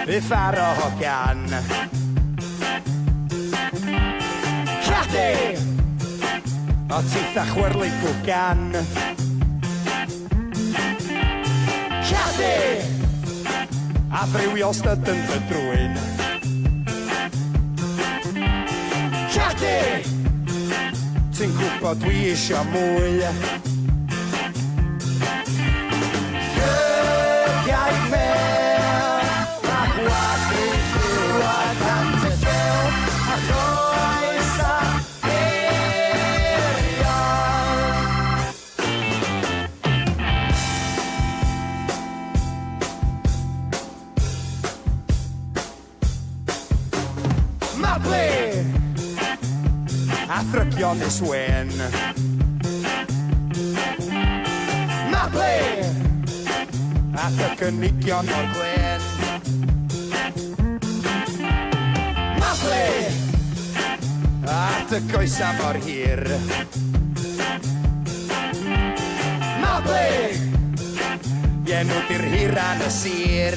i fara hogan. Cadi o titha chwerlu bwgan. Cadi a ddrywio styd yn dy drwyn. Cadi ti'n gwybod dwi isio mwy. Gyfiau mewn ac wadru lliw a dant y llew a choesa eiriol. Mabli a thrygion Yswen. Mabli at y gynigion o'r gwen. Mabli at y goesa mor hir. Mabli enw di'r hiran y sir.